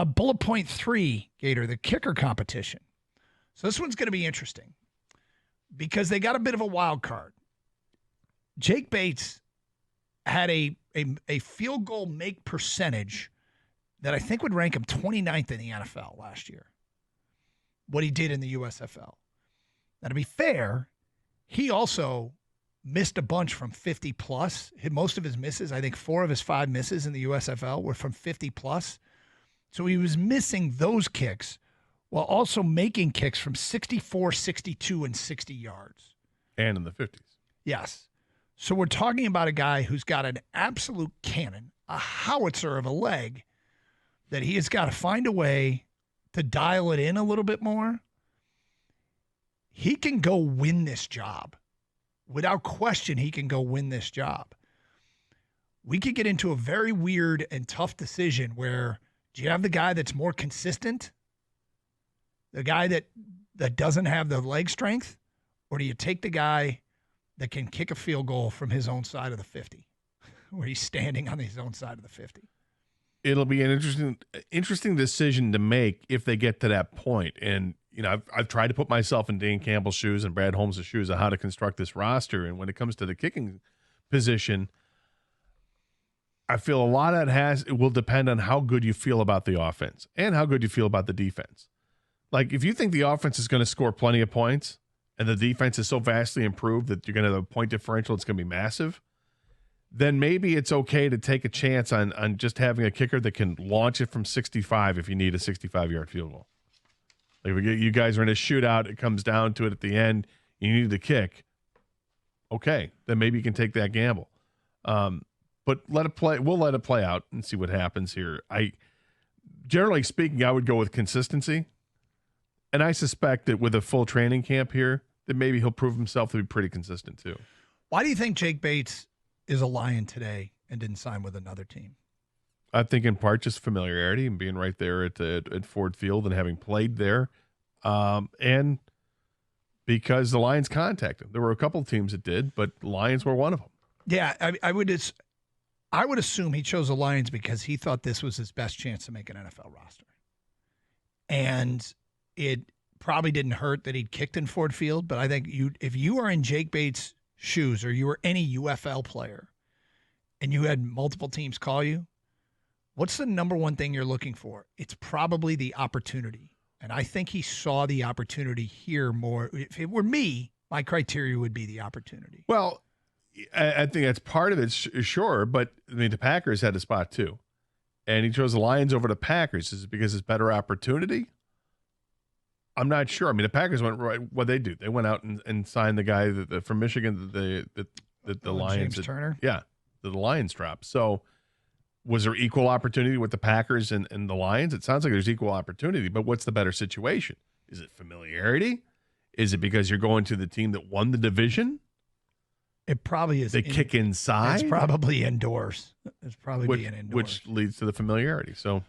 Bullet point 3, Gator, the kicker competition. So this one's going to be interesting because they got a bit of a wild card. Jake Bates had a field goal make percentage that I think would rank him 29th in the NFL last year, what he did in the USFL. Now, to be fair, he also missed a bunch from 50 plus. Most of his misses, I think 4 of his 5 misses in the USFL were from 50 plus. So he was missing those kicks while also making kicks from 64, 62, and 60 yards. And in the 50s. Yes. So we're talking about a guy who's got an absolute cannon, a howitzer of a leg, that he has got to find a way to dial it in a little bit more. He can go win this job. Without question, he can go win this job. We could get into a very weird and tough decision where do you have the guy that's more consistent, the guy that doesn't have the leg strength, or do you take the guy that can kick a field goal from his own side of the 50, where he's standing on his own side of the 50? It'll be an interesting decision to make if they get to that point. And, you know, I've tried to put myself in Dan Campbell's shoes and Brad Holmes' shoes on how to construct this roster. And when it comes to the kicking position, I feel a lot of it will depend on how good you feel about the offense and how good you feel about the defense. Like, if you think the offense is going to score plenty of points and the defense is so vastly improved that you're going to have a point differential that's going to be massive, then maybe it's okay to take a chance on just having a kicker that can launch it from 65 if you need a 65-yard field goal. Like, if you guys are in a shootout, it comes down to it at the end, you need the kick. Okay, then maybe you can take that gamble. But let it play. We'll let it play out and see what happens here. Generally speaking, I would go with consistency. And I suspect that with a full training camp here, that maybe he'll prove himself to be pretty consistent too. Why do you think Jake Bates is a Lion today and didn't sign with another team? I think in part just familiarity and being right there at Ford Field and having played there. And because the Lions contacted him. There were a couple of teams that did, but Lions were one of them. Yeah, I would assume he chose the Lions because he thought this was his best chance to make an NFL roster. And it probably didn't hurt that he'd kicked in Ford Field, but I think if you are in Jake Bates' shoes or you were any UFL player and you had multiple teams call you, what's the number one thing you're looking for? It's probably the opportunity. And I think he saw the opportunity here more. If it were me, my criteria would be the opportunity. Well, I think that's part of it, sure. But, I mean, the Packers had a spot too. And he chose the Lions over the Packers. Is it because it's better opportunity? I'm not sure. I mean, the Packers went right. What they do? They went out and signed the guy from Michigan. The Lions. James Turner. Yeah, the Lions dropped. So, was there equal opportunity with the Packers and the Lions? It sounds like there's equal opportunity. But what's the better situation? Is it familiarity? Is it because you're going to the team that won the division? It probably is. They kick inside. It's probably indoors. It's probably being indoors, which leads to the familiarity. So.